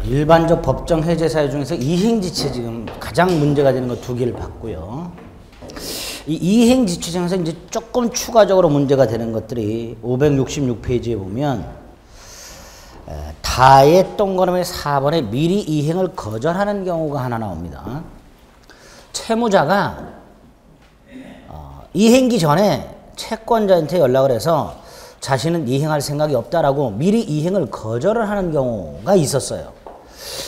일반적 법정 해제 사유 중에서 이행지체 지금 가장 문제가 되는 거 두 개를 봤고요. 이 이행지체 중에서 이제 조금 추가적으로 문제가 되는 것들이 566페이지에 보면 다의 동그라미 4번에 미리 이행을 거절하는 경우가 하나 나옵니다. 채무자가 이행기 전에 채권자한테 연락을 해서 자신은 이행할 생각이 없다라고 미리 이행을 거절을 하는 경우가 있었어요.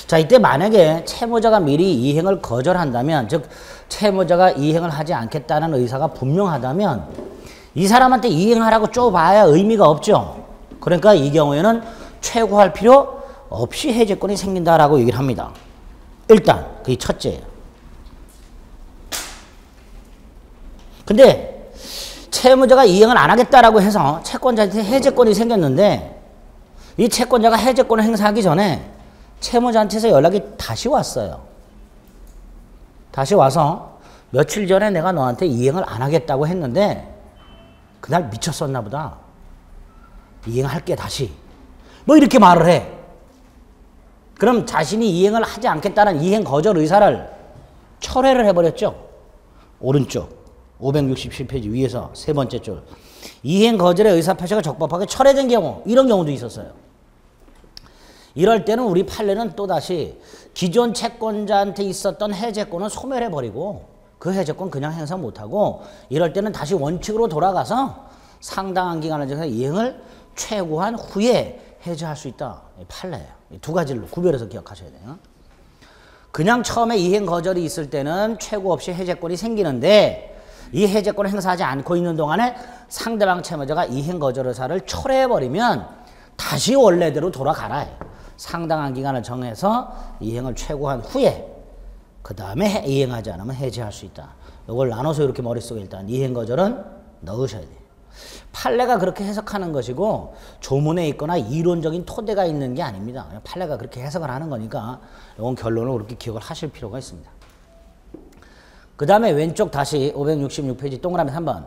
자, 이때 만약에 채무자가 미리 이행을 거절한다면, 즉 채무자가 이행을 하지 않겠다는 의사가 분명하다면 이 사람한테 이행하라고 쪼봐야 의미가 없죠. 그러니까 이 경우에는 최고할 필요 없이 해제권이 생긴다라고 얘기를 합니다. 일단 그게 첫째예요. 근데 채무자가 이행을 안 하겠다라고 해서 채권자한테 해제권이 생겼는데 이 채권자가 해제권을 행사하기 전에 채무자한테서 연락이 다시 왔어요. 다시 와서 며칠 전에 내가 너한테 이행을 안 하겠다고 했는데 그날 미쳤었나 보다. 이행할게 다시. 뭐 이렇게 말을 해. 그럼 자신이 이행을 하지 않겠다는 이행 거절 의사를 철회를 해버렸죠. 오른쪽 567페이지 위에서 세 번째 줄. 이행 거절의 의사표시가 적법하게 철회된 경우, 이런 경우도 있었어요. 이럴 때는 우리 판례는 또다시 기존 채권자한테 있었던 해제권은 소멸해버리고 그 해제권 그냥 행사 못하고 이럴 때는 다시 원칙으로 돌아가서 상당한 기간을 정해서 이행을 최고한 후에 해제할 수 있다. 판례예요. 이 두 가지를 구별해서 기억하셔야 돼요. 그냥 처음에 이행 거절이 있을 때는 최고 없이 해제권이 생기는데 이 해제권을 행사하지 않고 있는 동안에 상대방 채무자가 이행 거절 의사를 철회해버리면 다시 원래대로 돌아가라. 상당한 기간을 정해서 이행을 최고한 후에 그 다음에 이행하지 않으면 해제할 수 있다. 이걸 나눠서 이렇게 머릿속에 일단 이행 거절은 넣으셔야 돼요. 판례가 그렇게 해석하는 것이고 조문에 있거나 이론적인 토대가 있는 게 아닙니다. 판례가 그렇게 해석을 하는 거니까 이건 결론을 그렇게 기억을 하실 필요가 있습니다. 그 다음에 왼쪽 다시 566페이지 동그라미 3번.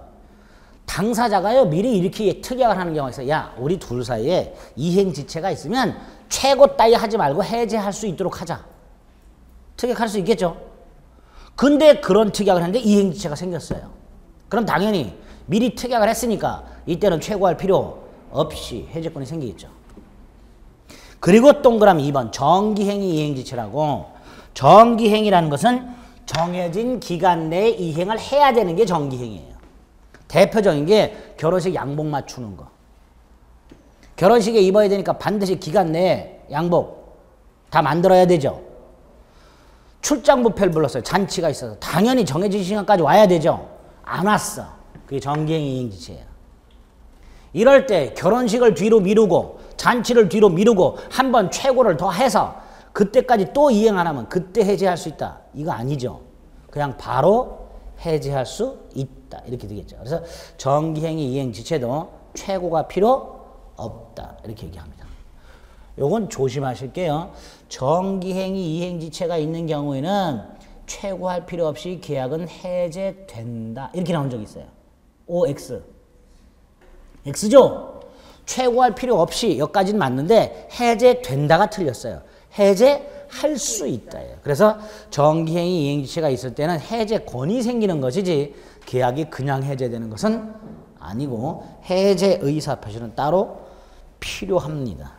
당사자가요 미리 이렇게 특약을 하는 경우가 있어요. 야, 우리 둘 사이에 이행지체가 있으면 최고 따위 하지 말고 해제할 수 있도록 하자. 특약할 수 있겠죠. 근데 그런 특약을 했는데 이행지체가 생겼어요. 그럼 당연히 미리 특약을 했으니까 이때는 최고할 필요 없이 해제권이 생기겠죠. 그리고 동그라미 2번 정기행위 이행지체라고. 정기행위라는 것은 정해진 기간 내에 이행을 해야 되는 게 정기행위예요. 대표적인 게 결혼식 양복 맞추는 거. 결혼식에 입어야 되니까 반드시 기간 내에 양복 다 만들어야 되죠. 출장 뷔페를 불렀어요. 잔치가 있어서 당연히 정해진 시간까지 와야 되죠. 안 왔어. 그게 정기행위 이행지체예요. 이럴 때 결혼식을 뒤로 미루고 잔치를 뒤로 미루고 한 번 최고를 더 해서 그때까지 또 이행 안 하면 그때 해제할 수 있다. 이거 아니죠. 그냥 바로 해제할 수 있다. 이렇게 되겠죠. 그래서 정기행위 이행지체도 최고가 필요 없다. 이렇게 얘기합니다. 요건 조심하실게요. 정기행위 이행지체가 있는 경우에는 최고할 필요 없이 계약은 해제된다. 이렇게 나온 적이 있어요. OX. X죠? 최고할 필요 없이 여기까지는 맞는데 해제된다가 틀렸어요. 해제할 수 있다. 그래서 정기행위 이행지체가 있을 때는 해제권이 생기는 것이지 계약이 그냥 해제되는 것은 아니고 해제 의사표시는 따로 필요합니다.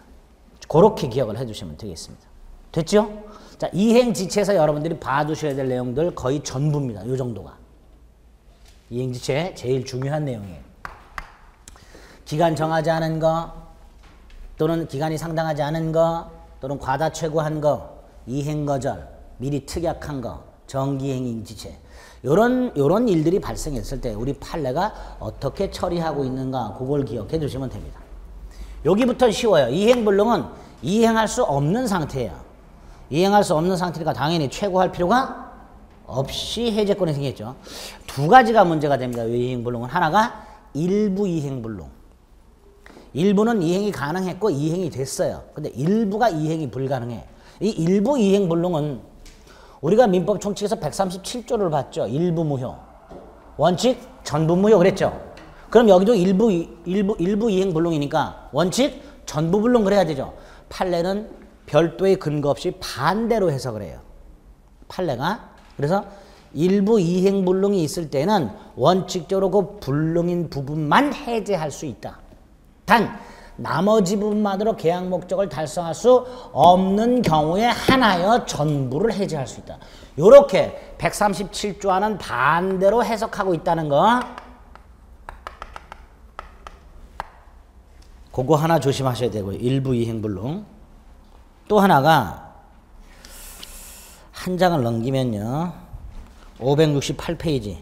그렇게 기억을 해주시면 되겠습니다. 됐죠? 자, 이행지체에서 여러분들이 봐두셔야 될 내용들 거의 전부입니다. 이 정도가. 이행지체 제일 중요한 내용이에요. 기간 정하지 않은 거 또는 기간이 상당하지 않은 거 또는 과다 최고한 거, 이행거절, 미리 특약한 거, 정기행위지체 요런 일들이 발생했을 때 우리 판례가 어떻게 처리하고 있는가 그걸 기억해 주시면 됩니다. 여기부터 쉬워요. 이행불능은 이행할 수 없는 상태예요. 이행할 수 없는 상태니까 당연히 최고할 필요가 없이 해제권이 생겼죠. 두 가지가 문제가 됩니다. 이행불능은 하나가 일부 이행불능. 일부는 이행이 가능했고 이행이 됐어요. 근데 일부가 이행이 불가능해. 이 일부 이행불능은 우리가 민법 총칙에서 137조를 봤죠. 일부 무효. 원칙 전부 무효 그랬죠. 그럼 여기도 일부 이행불능이니까 원칙 전부 불능 그래야 되죠. 판례는 별도의 근거 없이 반대로 해석을 해요. 판례가. 그래서 일부 이행불능이 있을 때는 원칙적으로 그 불능인 부분만 해제할 수 있다. 단 나머지 부분만으로 계약 목적을 달성할 수 없는 경우에 하나여 전부를 해제할 수 있다. 이렇게 137조와는 반대로 해석하고 있다는 거. 그거 하나 조심하셔야 되고요. 일부 이행불능. 또 하나가 한 장을 넘기면요. 568페이지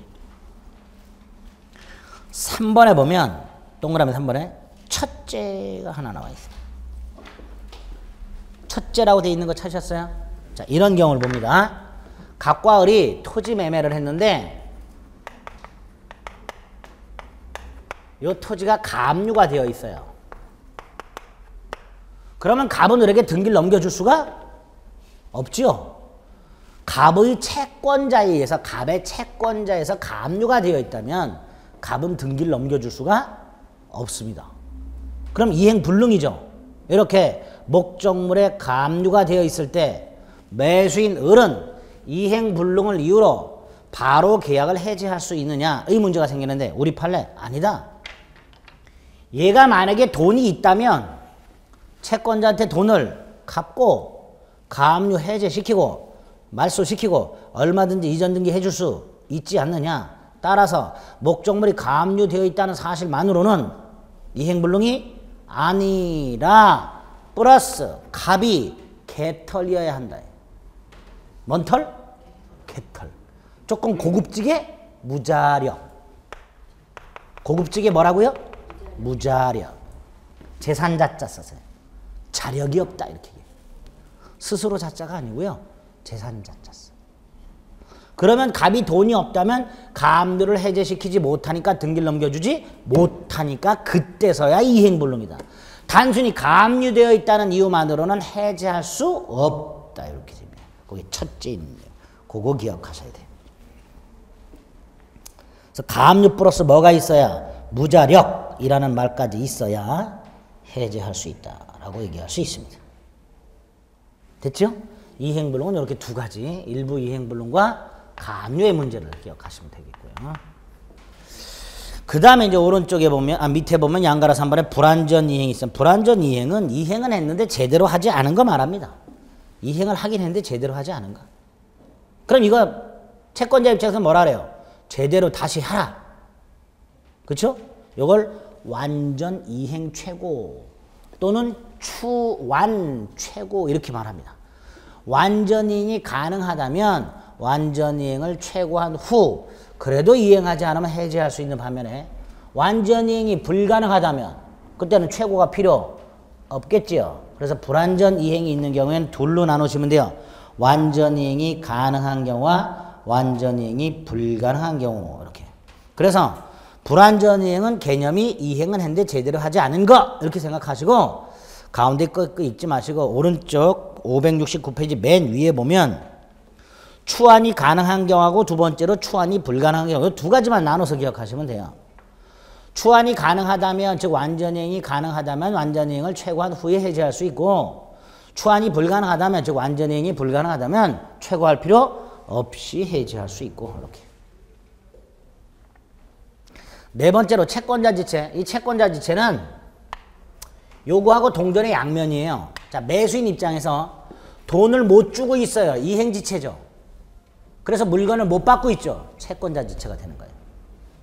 3번에 보면 동그라미 3번에 첫째가 하나 나와 있어요. 첫째라고 되어 있는 거 찾으셨어요? 자, 이런 경우를 봅니다. 갑과 을이 토지 매매를 했는데 이 토지가 갑류가 되어 있어요. 그러면 갑은 을에게 등기를 넘겨줄 수가 없죠. 갑의 채권자에 의해서 갑의 채권자에서 갑류가 되어 있다면 갑은 등기를 넘겨줄 수가 없습니다. 그럼 이행불능이죠. 이렇게 목적물에 갑류가 되어 있을 때 매수인 을은 이행불능을 이유로 바로 계약을 해지할 수 있느냐의 문제가 생기는데 우리 판례 아니다. 얘가 만약에 돈이 있다면 채권자한테 돈을 갚고 갑류 해제시키고 말소시키고 얼마든지 이전 등기 해줄 수 있지 않느냐. 따라서 목적물이 갑류되어 있다는 사실만으로는 이행불능이 아니라 플러스 갑이 개털이어야 한다. 뭔 털? 개털. 조금 고급지게 무자력. 고급지게 뭐라고요? 무자력. 재산자자 썼어요. 자력이 없다 이렇게. 스스로 자자가 아니고요. 재산자자 써. 그러면 갑이 돈이 없다면 갑류를 해제시키지 못하니까 등기를 넘겨주지 못하니까 그때서야 이행불능이다. 단순히 갑류되어 있다는 이유만으로는 해제할 수 없다. 이렇게 됩니다. 거기 첫째 있는데요. 그거 기억하셔야 돼요. 그래서 갑류 플러스 뭐가 있어야? 무자력이라는 말까지 있어야 해제할 수 있다라고 얘기할 수 있습니다. 됐죠? 이행불능은 이렇게 두 가지, 일부 이행불능과 갑류의 문제를 기억하시면 되겠고요. 그 다음에 이제 오른쪽에 보면, 밑에 보면 양가라 3번에 불완전 이행이 있어요. 불완전 이행은 이행은 했는데 제대로 하지 않은 거 말합니다. 이행을 하긴 했는데 제대로 하지 않은 거. 그럼 이거 채권자 입장에서 뭐라 그래요? 제대로 다시 하라. 그렇죠? 이걸 완전 이행 최고 또는 추완 최고 이렇게 말합니다. 완전 이행이 가능하다면 완전 이행을 최고한 후 그래도 이행하지 않으면 해제할 수 있는 반면에 완전 이행이 불가능하다면 그때는 최고가 필요 없겠지요. 그래서 불완전 이행이 있는 경우에는 둘로 나누시면 돼요. 완전 이행이 가능한 경우와 완전 이행이 불가능한 경우 이렇게. 그래서 불완전 이행은 개념이 이행은 했는데 제대로 하지 않은 것 이렇게 생각하시고 가운데 거 읽지 마시고 오른쪽 569페이지 맨 위에 보면 추환이 가능한 경우하고 두 번째로 추환이 불가능한 경우 두 가지만 나눠서 기억하시면 돼요. 추환이 가능하다면 즉 완전이행이 가능하다면 완전이행을 최고한 후에 해제할 수 있고 추환이 불가능하다면 즉 완전이행이 불가능하다면 최고할 필요 없이 해제할 수 있고 이렇게. 네 번째로 채권자 지체. 이 채권자 지체는 요구하고 동전의 양면이에요. 자, 매수인 입장에서 돈을 못 주고 있어요. 이행지체죠. 그래서 물건을 못 받고 있죠. 채권자 지체가 되는 거예요.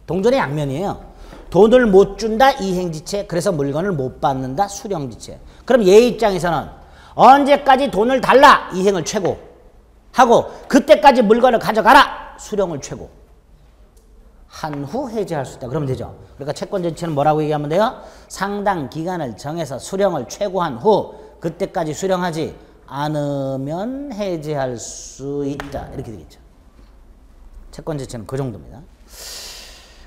동전의 양면이에요. 돈을 못 준다 이행지체, 그래서 물건을 못 받는다 수령지체. 그럼 얘 입장에서는 언제까지 돈을 달라 이행을 최고 하고 그때까지 물건을 가져가라 수령을 최고 한 후 해제할 수 있다. 그러면 되죠. 그러니까 채권자 지체는 뭐라고 얘기하면 돼요? 상당 기간을 정해서 수령을 최고한 후 그때까지 수령하지 않으면 해제할 수 있다. 이렇게 되겠죠. 채권자 지체는 그 정도입니다.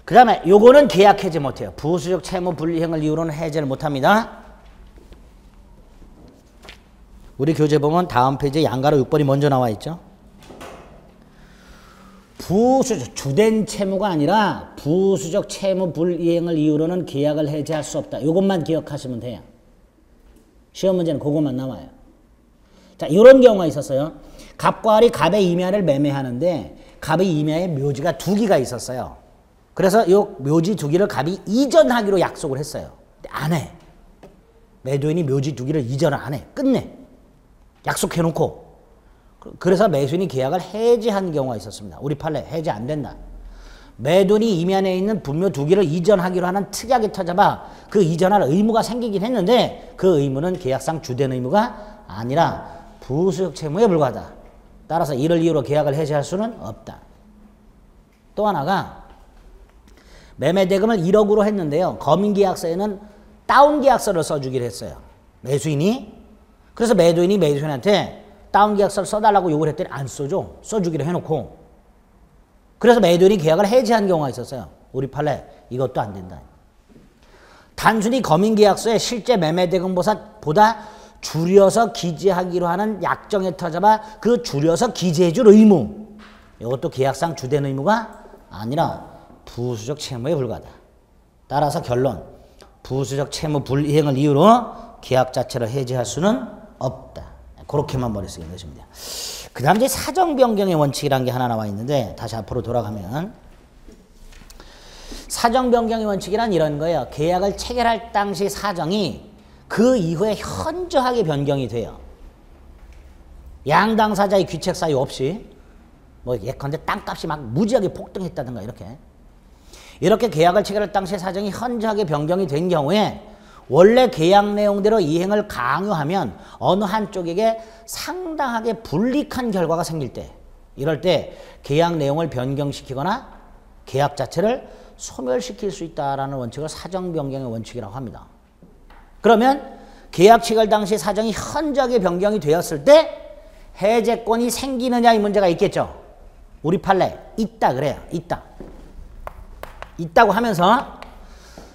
그 다음에 요거는 계약 해제 못해요. 부수적 채무 불이행을 이유로는 해제를 못합니다. 우리 교재 보면 다음 페이지에 양가로 6번이 먼저 나와 있죠. 부수적 주된 채무가 아니라 부수적 채무 불이행을 이유로는 계약을 해제할 수 없다. 이것만 기억하시면 돼요. 시험 문제는 그것만 나와요. 자, 이런 경우가 있었어요. 갑과 을이 갑의 임야를 매매하는데 갑의 임야에 묘지가 두 개가 있었어요. 그래서 이 묘지 두 개를 갑이 이전하기로 약속을 했어요. 근데 안 해. 매도인이 묘지 두 개를 이전을 안 해. 끝내. 약속해놓고. 그래서 매수인이 계약을 해지한 경우가 있었습니다. 우리 판례 해지 안 된다. 매도인이 임야내에 있는 분묘 두 개를 이전하기로 하는 특약이 터져봐 그 이전할 의무가 생기긴 했는데 그 의무는 계약상 주된 의무가 아니라 부수적 채무에 불과하다. 따라서 이를 이유로 계약을 해지할 수는 없다. 또 하나가 매매 대금을 1억으로 했는데요. 검인계약서에는 다운계약서를 써주기로 했어요. 매수인이. 그래서 매도인이 매수인한테 다운계약서를 써달라고 요구를 했더니 안 써줘. 써주기로 해놓고. 그래서 매도인이 계약을 해지한 경우가 있었어요. 우리 판례 이것도 안 된다. 단순히 검인계약서에 실제 매매대금보다 줄여서 기재하기로 하는 약정에 터져봐 그 줄여서 기재해줄 의무. 이것도 계약상 주된 의무가 아니라 부수적 채무에 불과하다. 따라서 결론. 부수적 채무 불이행을 이유로 계약 자체를 해지할 수는 없다. 그렇게만 머릿속에 넣으시면 돼요. 그 다음 이제 사정변경의 원칙이라는 게 하나 나와 있는데 다시 앞으로 돌아가면 사정변경의 원칙이란 이런 거예요. 계약을 체결할 당시 사정이 그 이후에 현저하게 변경이 돼요. 양당사자의 귀책 사유 없이 뭐 예컨대 땅값이 막 무지하게 폭등했다든가 이렇게 계약을 체결할 당시 사정이 현저하게 변경이 된 경우에 원래 계약 내용대로 이행을 강요하면 어느 한쪽에게 상당하게 불이익한 결과가 생길 때 이럴 때 계약 내용을 변경시키거나 계약 자체를 소멸시킬 수 있다는 원칙을 사정변경의 원칙이라고 합니다. 그러면 계약 체결 당시 사정이 현저하게 변경이 되었을 때 해제권이 생기느냐 이 문제가 있겠죠. 우리 판례 있다 그래요. 있다고 하면서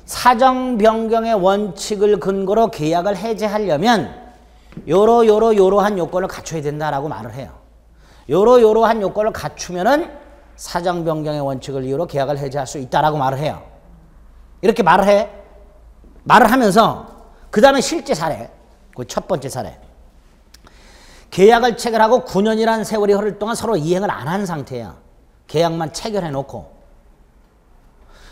사정 변경의 원칙을 근거로 계약을 해제하려면 요러한 요건을 갖춰야 된다라고 말을 해요. 요러한 요건을 갖추면은 사정 변경의 원칙을 이유로 계약을 해제할 수 있다라고 말을 해요. 이렇게 말을 하면서 그 다음에 실제 사례, 그 첫 번째 사례. 계약을 체결하고 9년이라는 세월이 흐를 동안 서로 이행을 안 한 상태야. 계약만 체결해 놓고.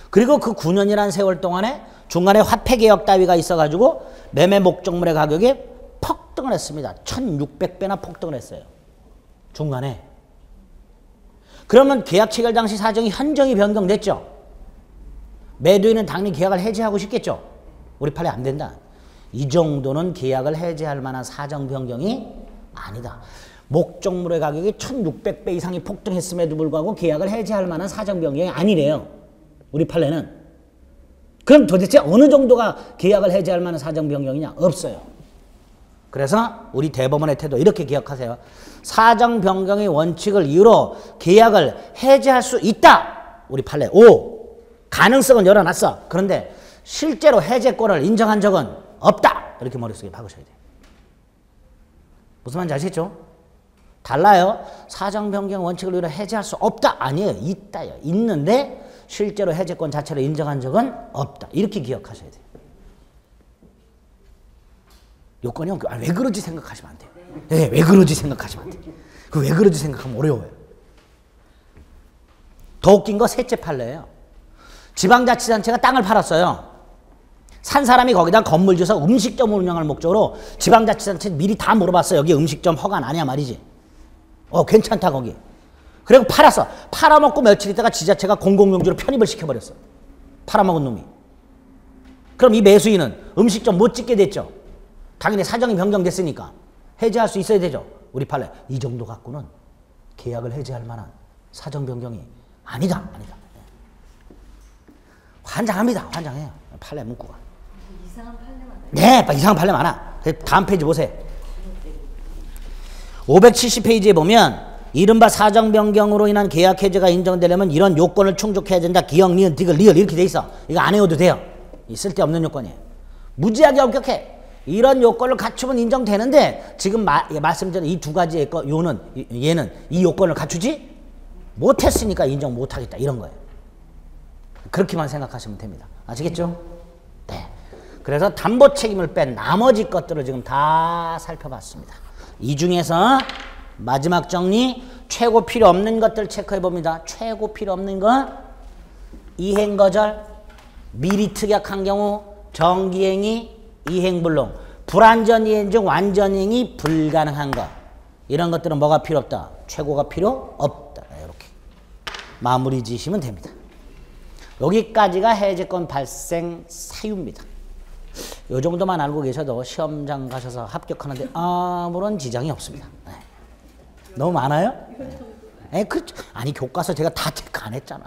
그리고 그 9년이라는 세월 동안에 중간에 화폐개혁 따위가 있어가지고 매매 목적물의 가격이 폭등을 했습니다. 1600배나 폭등을 했어요. 중간에. 그러면 계약 체결 당시 사정이 현저히 변경됐죠. 매도인은 당연히 계약을 해지하고 싶겠죠. 우리 판례 안 된다. 이 정도는 계약을 해지할 만한 사정 변경이 아니다. 목적물의 가격이 1600배 이상이 폭등했음에도 불구하고 계약을 해지할 만한 사정 변경이 아니래요. 우리 판례는. 그럼 도대체 어느 정도가 계약을 해지할 만한 사정 변경이냐? 없어요. 그래서 우리 대법원의 태도 이렇게 기억하세요. 사정 변경의 원칙을 이유로 계약을 해지할 수 있다. 우리 판례 5. 가능성은 열어놨어. 그런데 실제로 해제권을 인정한 적은 없다. 이렇게 머릿속에 박으셔야 돼요. 무슨 말인지 아시겠죠? 달라요. 사정 변경 원칙을 이유로 해지할 수 없다. 아니에요. 있다요. 있는데 실제로 해제권 자체를 인정한 적은 없다. 이렇게 기억하셔야 돼요. 요건이 왜 그러지 생각하시면 안 돼요. 네, 왜 그러지 생각하시면 안 돼요. 그 왜 그러지 생각하면 어려워요. 더 웃긴 거 셋째 판례예요. 지방자치단체가 땅을 팔았어요. 산 사람이 거기다 건물 지어서 음식점 운영할 목적으로 지방자치단체 미리 다 물어봤어요. 여기 음식점 허가 나냐 말이지. 괜찮다 거기. 그리고 팔았어. 팔아먹고 며칠 있다가 지자체가 공공용지로 편입을 시켜버렸어. 팔아먹은 놈이. 그럼 이 매수인은 음식점 못 짓게 됐죠. 당연히 사정이 변경됐으니까 해지할 수 있어야 되죠. 우리 판례 이 정도 갖고는 계약을 해지할 만한 사정 변경이 아니다. 환장합니다. 환장해요. 판례 문구가. 이상한 판례만. 네, 이상한 판례 많아. 다음 페이지 보세요. 570페이지에 보면 이른바 사정 변경으로 인한 계약 해제가 인정되려면 이런 요건을 충족해야 된다. 기역, 니은, 디귿, 리을 이렇게 돼 있어. 이거 안 해도 돼요. 쓸데없는 요건이에요. 무지하게 엄격해. 이런 요건을 갖추면 인정되는데 지금 말씀드린 이 두 가지의 얘는 이 요건을 갖추지 못했으니까 인정 못하겠다. 이런 거예요. 그렇게만 생각하시면 됩니다. 아시겠죠? 네. 그래서 담보 책임을 뺀 나머지 것들을 지금 다 살펴봤습니다. 이 중에서 마지막 정리, 최고 필요 없는 것들 체크해 봅니다. 최고 필요 없는 건 이행거절, 미리 특약한 경우, 정기행위, 이행불능, 불완전이행 중 완전이행이 불가능한 것. 이런 것들은 뭐가 필요 없다? 최고가 필요 없다. 이렇게 마무리 지으시면 됩니다. 여기까지가 해제권 발생 사유입니다. 이 정도만 알고 계셔도 시험장 가셔서 합격하는데 아무런 지장이 없습니다. 네. 너무 많아요? 네. 아니 교과서 제가 다 체크 안 했잖아.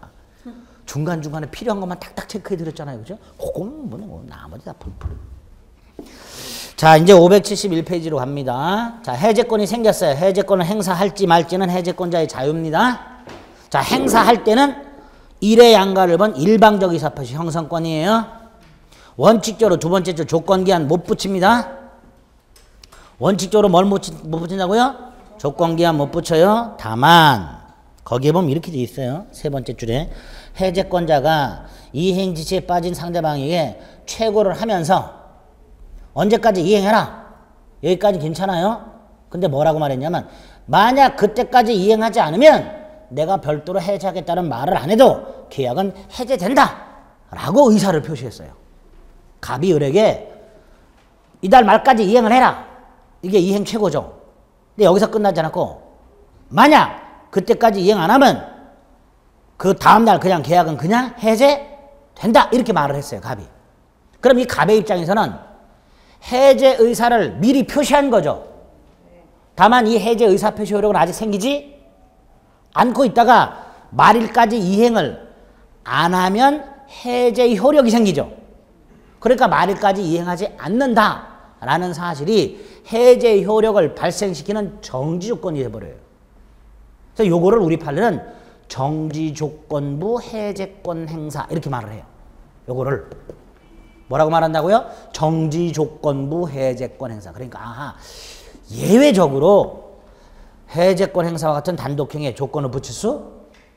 중간중간에 필요한 것만 탁탁 체크해 드렸잖아요. 그죠? 그건 뭐 나머지 다 풀풀. 자, 이제 571페이지로 갑니다. 자, 해제권이 생겼어요. 해제권을 행사할지 말지는 해제권자의 자유입니다. 자, 행사할 때는 1의 양가를 본 일방적 의사표시 형성권이에요. 원칙적으로 두 번째 줄 조건기한 못 붙입니다. 원칙적으로 뭘 못 붙인다고요? 조건기한 못 붙여요. 다만 거기에 보면 이렇게 돼 있어요. 세 번째 줄에 해제권자가 이행 지시에 빠진 상대방에게 최고를 하면서 언제까지 이행해라. 여기까지 괜찮아요. 근데 뭐라고 말했냐면 만약 그때까지 이행하지 않으면 내가 별도로 해제하겠다는 말을 안 해도 계약은 해제된다 라고 의사를 표시했어요. 갑이 을에게 이달 말까지 이행을 해라. 이게 이행 최고죠. 근데 여기서 끝나지 않았고 만약 그때까지 이행 안 하면 그 다음날 그냥 계약은 그냥 해제된다 이렇게 말을 했어요. 갑이. 그럼 이 갑의 입장에서는 해제 의사를 미리 표시한 거죠. 다만 이 해제 의사 표시 효력은 아직 생기지 않고 있다가 말일까지 이행을 안 하면 해제 효력이 생기죠. 그러니까 말일까지 이행하지 않는다라는 사실이 해제 효력을 발생시키는 정지 조건이 돼버려요. 그래서 요거를 우리 판례는 정지 조건부 해제권 행사 이렇게 말을 해요. 요거를 뭐라고 말한다고요? 정지 조건부 해제권 행사. 그러니까 아하, 예외적으로 해제권 행사와 같은 단독행위에 조건을 붙일 수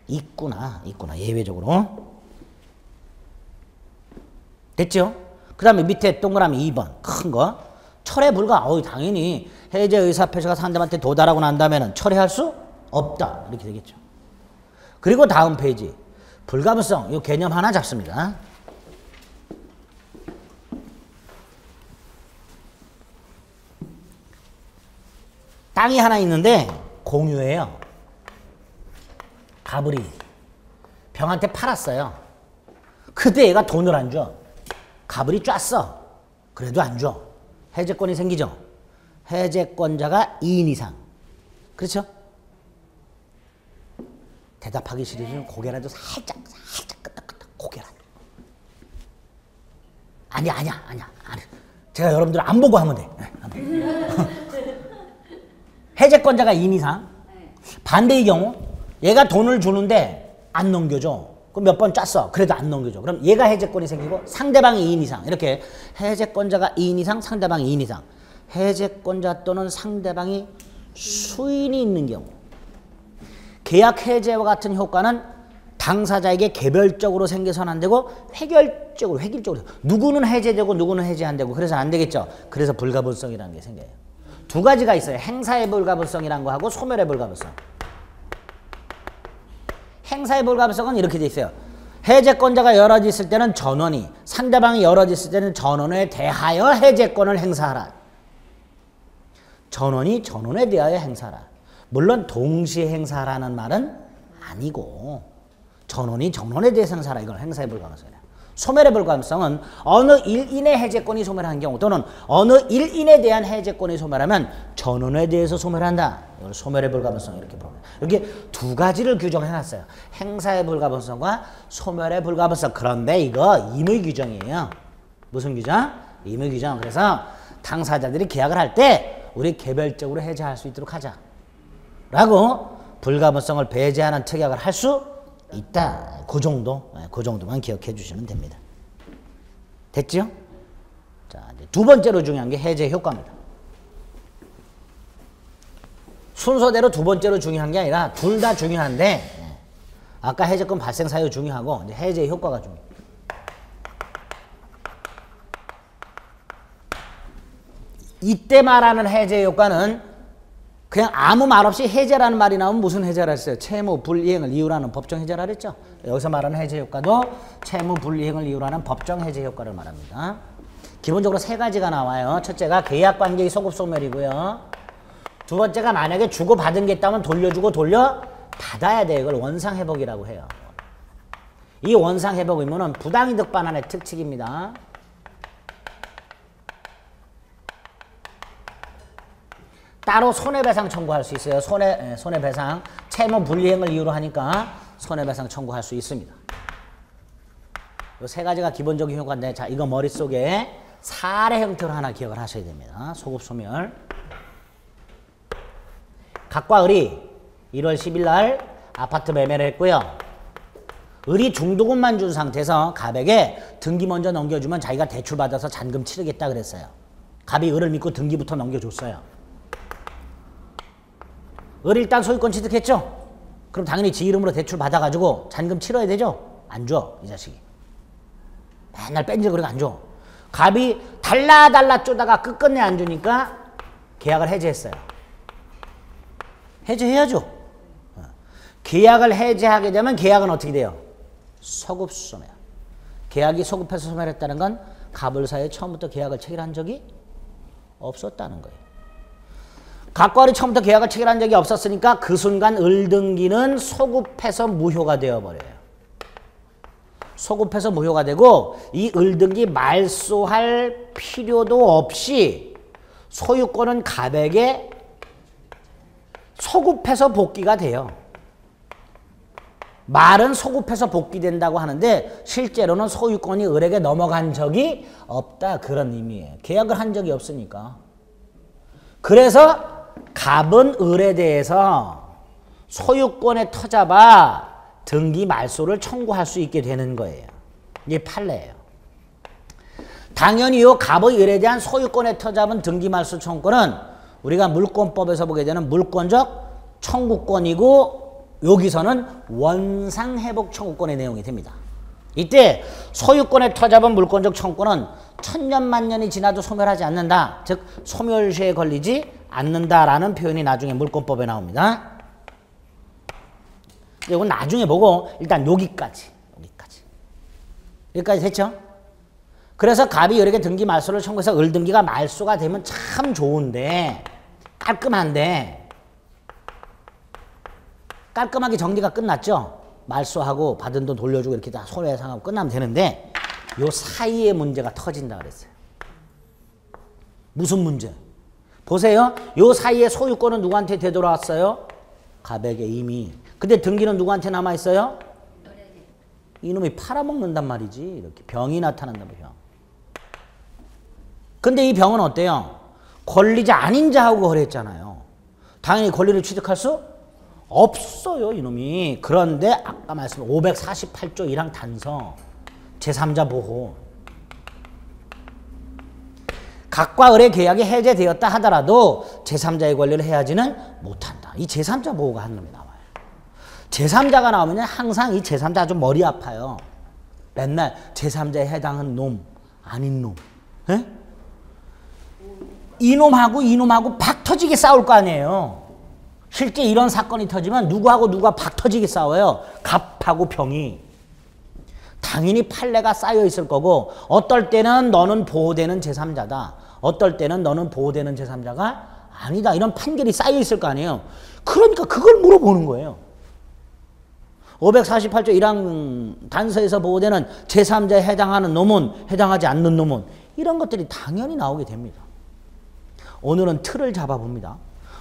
있구나. 예외적으로. 됐죠? 그 다음에 밑에 동그라미 2번 큰 거. 철회 불가. 당연히 해제 의사표시가 상대방한테 도달하고 난 다음에는 철회할 수 없다. 이렇게 되겠죠. 그리고 다음 페이지. 불가분성. 이 개념 하나 잡습니다. 땅이 하나 있는데 공유예요. 가불이 병한테 팔았어요. 그때 얘가 돈을 안 줘. 가불이 쪼았어. 그래도 안 줘. 해제권이 생기죠. 해제권자가 2인 이상. 그렇죠? 대답하기 싫으면 고개라도 살짝 끄덕끄덕 고개라도. 아니야. 제가 여러분들 안 보고 하면 돼. 해제권자가 2인 이상. 반대의 경우 얘가 돈을 주는데 안 넘겨줘. 그럼 몇 번 짰어. 그래도 안 넘겨줘. 그럼 얘가 해제권이 생기고 상대방이 2인 이상. 이렇게 해제권자가 2인 이상, 상대방이 2인 이상. 해제권자 또는 상대방이 수인이 있는 경우. 계약 해제와 같은 효과는 당사자에게 개별적으로 생겨서는 안 되고 획일적으로. 누구는 해제되고 누구는 해제 안 되고 그래서 안 되겠죠. 그래서 불가분성이라는 게 생겨요. 두 가지가 있어요. 행사의 불가분성이라는 거 하고 소멸의 불가분성. 행사의 불가분성은 이렇게 돼 있어요. 해제권자가 여럿 있을 때는 전원이, 상대방이 여럿 있을 때는 전원에 대하여 해제권을 행사하라. 전원이 전원에 대하여 행사하라. 물론 동시에 행사하라는 말은 아니고 전원이 전원에 대해서 행사하라. 이걸 행사의 불가분성이에요. 소멸의 불가분성은 어느 일인의 해제권이 소멸한 경우 또는 어느 일인에 대한 해제권이 소멸하면 전원에 대해서 소멸한다. 이걸 소멸의 불가분성 이렇게 부릅니다. 이렇게 두 가지를 규정해놨어요. 행사의 불가분성과 소멸의 불가분성. 그런데 이거 임의 규정이에요. 무슨 규정? 임의 규정. 그래서 당사자들이 계약을 할 때 우리 개별적으로 해제할 수 있도록 하자. 라고 불가분성을 배제하는 특약을 할 수 있다. 그 정도만 기억해 주시면 됩니다. 됐죠? 자, 이제 두 번째로 중요한 게 해제 효과입니다. 순서대로 두 번째로 중요한 게 아니라 둘 다 중요한데 아까 해제권 발생 사유 중요하고 이제 해제 효과가 중요해요. 이때 말하는 해제 효과는 그냥 아무 말 없이 해제라는 말이 나오면 무슨 해제를 했어요? 채무 불이행을 이유로 하는 법정 해제라 그랬죠? 여기서 말하는 해제 효과도 채무 불이행을 이유로 하는 법정 해제 효과를 말합니다. 기본적으로 세 가지가 나와요. 첫째가 계약관계의 소급소멸이고요. 두 번째가 만약에 주고받은 게 있다면 돌려주고 돌려받아야 돼요. 이걸 원상회복이라고 해요. 이 원상회복 의무는 부당이득 반환의 특칙입니다. 따로 손해배상 청구할 수 있어요. 손해배상. 채무 불이행을 이유로 하니까 손해배상 청구할 수 있습니다. 이 세 가지가 기본적인 효과인데, 자, 이거 머릿속에 사례 형태로 하나 기억을 하셔야 됩니다. 소급소멸. 각과 을이 1월 10일 날 아파트 매매를 했고요. 을이 중도금만 준 상태에서 갑에게 등기 먼저 넘겨주면 자기가 대출받아서 잔금 치르겠다 그랬어요. 갑이 을을 믿고 등기부터 넘겨줬어요. 을이 일단 소유권 취득했죠? 그럼 당연히 지 이름으로 대출 받아가지고 잔금 치러야 되죠? 안 줘, 이 자식이. 맨날 뺀질거리고 안 줘. 갑이 달라 쪼다가 끝끝내 안 주니까 계약을 해지했어요. 해지해야죠. 계약을 해지하게 되면 계약은 어떻게 돼요? 소급소멸. 계약이 소급해서 소멸했다는 건 갑을 사이에 처음부터 계약을 체결한 적이 없었다는 거예요. 갑과 을이 처음부터 계약을 체결한 적이 없었으니까 그 순간 을등기는 소급해서 무효가 되어버려요. 소급해서 무효가 되고 이 을등기 말소할 필요도 없이 소유권은 갑에게 소급해서 복귀가 돼요. 말은 소급해서 복귀된다고 하는데 실제로는 소유권이 을에게 넘어간 적이 없다, 그런 의미예요. 계약을 한 적이 없으니까. 그래서 갑은 을에 대해서 소유권에 터잡아 등기 말소를 청구할 수 있게 되는 거예요. 이게 판례예요. 당연히 이 갑의 을에 대한 소유권에 터잡은 등기 말소 청구권은 우리가 물권법에서 보게 되는 물권적 청구권이고, 여기서는 원상회복 청구권의 내용이 됩니다. 이때 소유권에 터잡은 물권적 청구권은 천년만년이 지나도 소멸하지 않는다. 즉 소멸시에 걸리지 않는다라는 표현이 나중에 물권법에 나옵니다. 이건 나중에 보고 일단 여기까지 됐죠? 그래서 갑이 을에게 등기 말소를 청구해서 을등기가 말소가 되면 참 좋은데, 깔끔하게 정리가 끝났죠? 말소하고 받은 돈 돌려주고 이렇게 다 손해배상하고 끝나면 되는데 요 사이에 문제가 터진다 그랬어요. 무슨 문제? 보세요. 요 사이에 소유권은 누구한테 되돌아왔어요? 갑에게 이미. 근데 등기는 누구한테 남아있어요? 이놈이 팔아먹는단 말이지. 이렇게 병이 나타난다, 병. 근데 이 병은 어때요? 권리자 아닌 자하고 거래했잖아요. 당연히 권리를 취득할 수 없어요, 이놈이. 그런데 아까 말씀드린 548조 1항 단서 제3자 보호. 갑과 을의 계약이 해제되었다 하더라도 제3자의 권리를 해야지는 못한다. 이 제3자 보호가 한 놈이 나와요. 제3자가 나오면 항상 이 제3자가 좀 머리 아파요. 맨날 제3자에 해당한 놈, 아닌 놈. 에? 이놈하고 박 터지게 싸울 거 아니에요. 실제 이런 사건이 터지면 누구하고 누가 박 터지게 싸워요. 갑하고 병이. 당연히 판례가 쌓여 있을 거고, 어떨 때는 너는 보호되는 제3자다. 어떨 때는 너는 보호되는 제3자가 아니다. 이런 판결이 쌓여 있을 거 아니에요. 그러니까 그걸 물어보는 거예요. 548조 1항 단서에서 보호되는 제3자에 해당하는 놈은, 해당하지 않는 놈은, 이런 것들이 당연히 나오게 됩니다. 오늘은 틀을 잡아봅니다.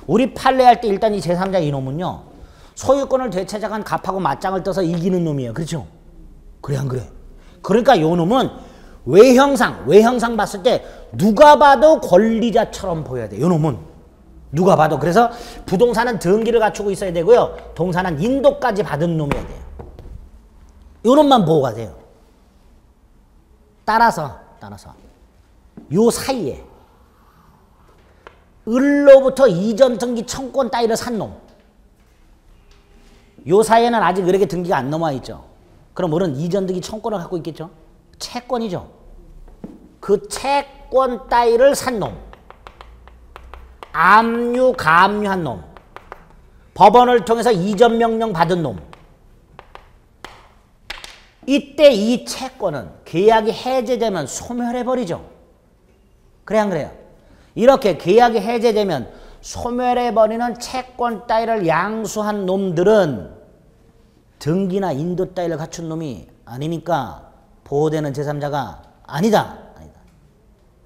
우리 판례할 때 일단 이 제3자 이놈은요, 소유권을 되찾아간 갑하고 맞짱을 떠서 이기는 놈이에요. 그렇죠? 그래 안 그래? 그러니까 요 놈은 외형상 봤을 때 누가 봐도 권리자처럼 보여야 돼. 요 놈은 누가 봐도. 그래서 부동산은 등기를 갖추고 있어야 되고요, 동산은 인도까지 받은 놈이어야 돼요. 요 놈만 보호가 돼요. 따라서 요 사이에 을로부터 이전 등기 청구권 따위를 산 놈, 요 사이에는 아직 을에게 등기가 안 넘어와 있죠. 그럼 을은 이전 등기 청구권을 갖고 있겠죠. 채권이죠. 그 채권 따위를 산 놈, 압류, 가압류한 놈, 법원을 통해서 이전 명령 받은 놈, 이때 이 채권은 계약이 해제되면 소멸해버리죠. 그래 안 그래요? 이렇게 계약이 해제되면 소멸해버리는 채권 따위를 양수한 놈들은 등기나 인도 따위를 갖춘 놈이 아니니까 보호되는 제3자가 아니다.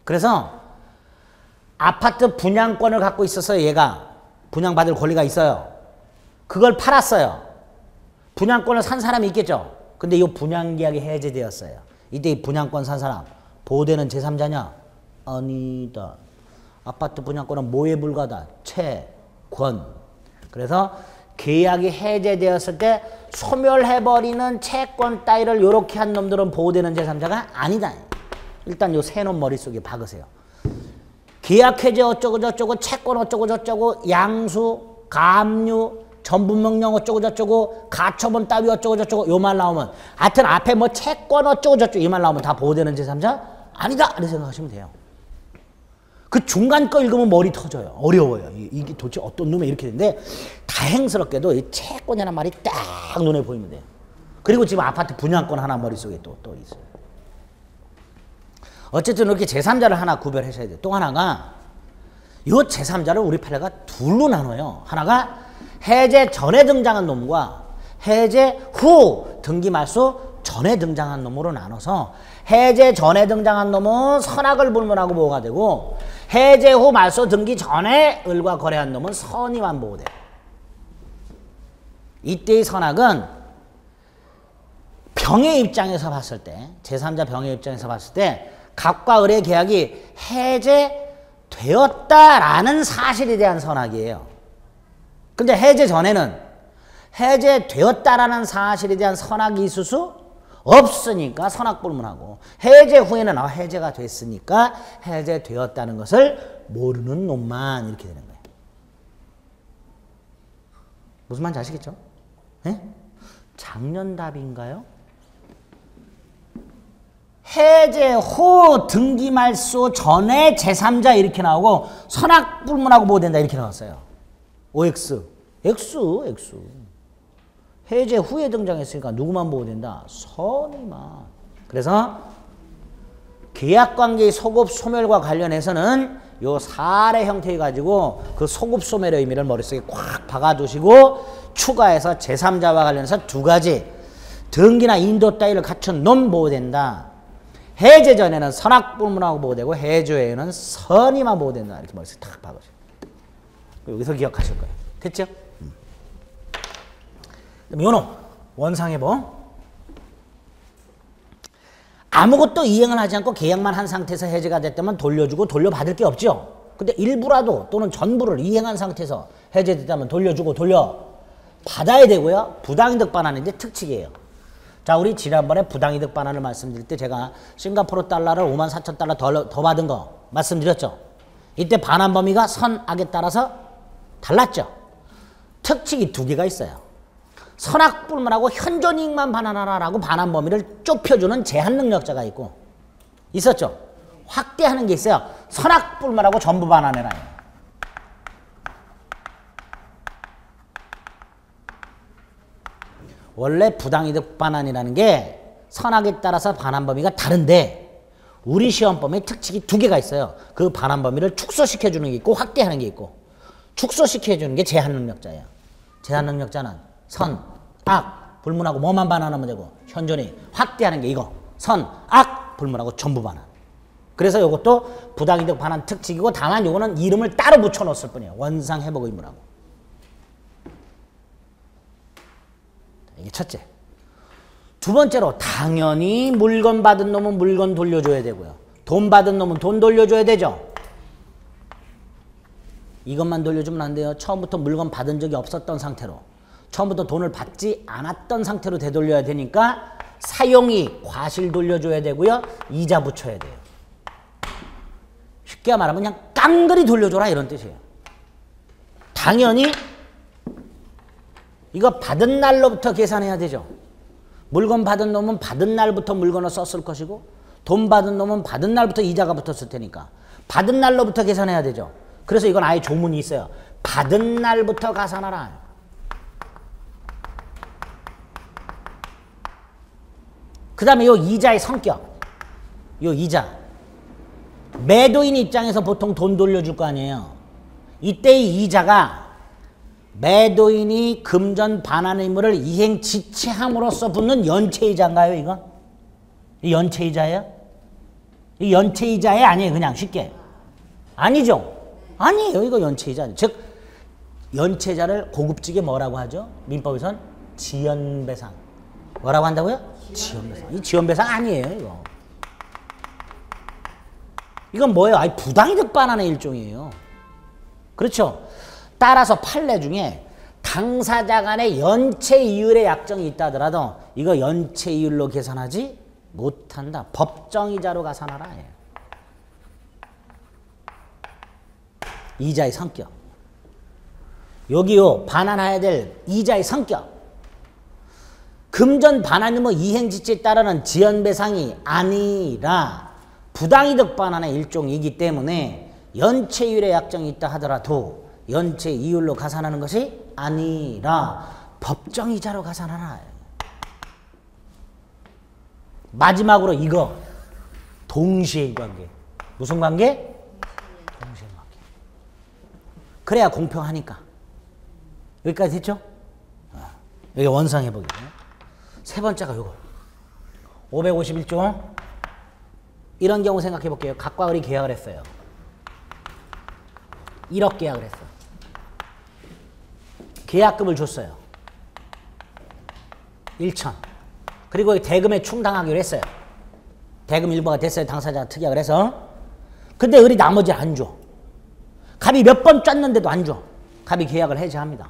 그래서 아파트 분양권을 갖고 있어서 얘가 분양받을 권리가 있어요. 그걸 팔았어요. 분양권을 산 사람이 있겠죠. 근데 이 분양계약이 해제되었어요. 이때 이 분양권 산 사람 보호되는 제3자냐? 아니다. 아파트 분양권은 모해 불가다. 채권. 그래서 계약이 해제되었을 때 소멸해버리는 채권 따위를 이렇게 한 놈들은 보호되는 제3자가 아니다. 일단 요 세 놈 머릿속에 박으세요. 계약 해제 어쩌고 저쩌고, 채권 어쩌고 저쩌고, 양수, 가압류, 전부명령 어쩌고 저쩌고, 가처분 따위 어쩌고 저쩌고 요 말 나오면 하여튼 앞에 뭐 채권 어쩌고 저쩌고 이 말 나오면 다 보호되는 제3자 아니다 이렇게 생각하시면 돼요. 그 중간 거 읽으면 머리 터져요. 어려워요. 이게 도대체 어떤 놈이 이렇게 되는데 다행스럽게도 이 채권이라는 말이 딱 눈에 보이면 돼요. 그리고 지금 아파트 분양권 하나 머릿속에 또 있어요. 어쨌든 이렇게 제3자를 하나 구별하셔야 돼요. 또 하나가 이 제3자를 우리 판례가 둘로 나눠요. 하나가 해제 전에 등장한 놈과 해제 후 등기 말소 전에 등장한 놈으로 나눠서 해제 전에 등장한 놈은 선악을 불문하고 보호가 되고 해제 후 말소 등기 전에 을과 거래한 놈은 선의만 보호돼요. 이때의 선악은 병의 입장에서 봤을 때 제3자 병의 입장에서 봤을 때 갑과 을의 계약이 해제되었다라는 사실에 대한 선악이에요. 근데 해제 전에는 해제되었다라는 사실에 대한 선악이 있을 수 없으니까 선악불문하고 해제 후에는 해제가 됐으니까 해제되었다는 것을 모르는 놈만 이렇게 되는 거예요. 무슨 말인지 아시겠죠? 네? 작년 답인가요? 해제 후 등기 말소 전에 제3자 이렇게 나오고 선악불문하고 보호된다 이렇게 나왔어요. OX. X. 해제 후에 등장했으니까 누구만 보호된다? 선의만. 그래서 계약관계의 소급 소멸과 관련해서는 요 사례 형태 가지고 그 소급 소멸의 의미를 머릿속에 꽉 박아두시고 추가해서 제3자와 관련해서 두 가지 등기나 인도 따위를 갖춘 놈 보호된다. 해제 전에는 선악불문하고 보호되고 해제 후에는 선의만 보호된다. 이렇게 머릿속에 탁 박으세요. 여기서 기억하실 거예요. 됐죠? 그럼 요놈 원상회복. 아무것도 이행을 하지 않고 계약만 한 상태에서 해제가 됐다면 돌려주고 돌려받을 게 없죠. 근데 일부라도 또는 전부를 이행한 상태에서 해제됐다면 돌려주고 돌려받아야 되고요. 부당이득 반환인데 특칙이에요. 자, 우리 지난번에 부당이득 반환을 말씀드릴 때 제가 싱가포르 달러를 54,000달러 더 받은 거 말씀드렸죠. 이때 반환 범위가 선악에 따라서 달랐죠. 특칙이 두 개가 있어요. 선악불문하고 현존이익만 반환하라라고 반환 범위를 좁혀주는 제한 능력자가 있고 있었죠. 확대하는 게 있어요. 선악불문하고 전부 반환해라. 원래 부당이득 반환이라는 게 선악에 따라서 반환 범위가 다른데 우리 시험 범위에 특칙이 두 개가 있어요. 그 반환 범위를 축소시켜주는 게 있고 확대하는 게 있고 축소시켜주는 게 제한 능력자예요. 제한 능력자는 선, 악, 불문하고 뭐만 반환하면 되고 현존이 확대하는 게 이거 선, 악, 불문하고 전부 반환. 그래서 이것도 부당이득 반환 특칙이고 다만 이거는 이름을 따로 붙여놓았을 뿐이에요. 원상회복 의무라고. 이게 첫째. 두 번째로 당연히 물건 받은 놈은 물건 돌려줘야 되고요. 돈 받은 놈은 돈 돌려줘야 되죠. 이것만 돌려주면 안 돼요. 처음부터 물건 받은 적이 없었던 상태로 처음부터 돈을 받지 않았던 상태로 되돌려야 되니까 사용이 과실 돌려줘야 되고요. 이자 붙여야 돼요. 쉽게 말하면 그냥 깡그리 돌려줘라 이런 뜻이에요. 당연히 이거 받은 날로부터 계산해야 되죠. 물건 받은 놈은 받은 날부터 물건을 썼을 것이고 돈 받은 놈은 받은 날부터 이자가 붙었을 테니까 받은 날로부터 계산해야 되죠. 그래서 이건 아예 조문이 있어요. 받은 날부터 가산하라. 그 다음에 요 이자의 성격. 요 이자. 매도인 입장에서 보통 돈 돌려줄 거 아니에요. 이때의 이자가 매도인이 금전 반환 의무를 이행 지체함으로써 붙는 연체이자인가요, 이건? 이 연체이자예요? 이 연체이자에 아니에요, 그냥 쉽게. 아니죠? 아니에요, 이거 연체이자. 즉, 연체자를 고급지게 뭐라고 하죠? 민법에선 지연배상. 뭐라고 한다고요? 지연배상. 이 지연배상 아니에요, 이거. 이건 뭐예요? 아니, 부당이득 반환의 일종이에요. 그렇죠? 따라서 판례 중에 당사자 간의 연체 이율의 약정이 있다 하더라도 이거 연체 이율로 계산하지 못한다. 법정이자로 가산하라. 이자의 성격. 여기요, 반환해야 될 이자의 성격. 금전 반환 의무 이행지체에 따르는 지연배상이 아니라 부당이득 반환의 일종이기 때문에 연체이율의 약정이 있다 하더라도 연체 이율로 가산하는 것이 아니라 법정이자로 가산하라. 마지막으로 이거 동시의 관계. 무슨 관계? 동시의 관계. 그래야 공평하니까. 여기까지 됐죠? 여기 원상회복이에요. 세 번째가 이거 551조. 이런 경우 생각해 볼게요. 각과 을이 계약을 했어요. 1억 계약을 했어. 계약금을 줬어요. 1천. 그리고 대금에 충당하기로 했어요. 대금 일부가 됐어요. 당사자가 특약을 해서. 근데 을이 나머지 안 줘. 갑이 몇 번 짰는데도 안 줘. 갑이 계약을 해제합니다.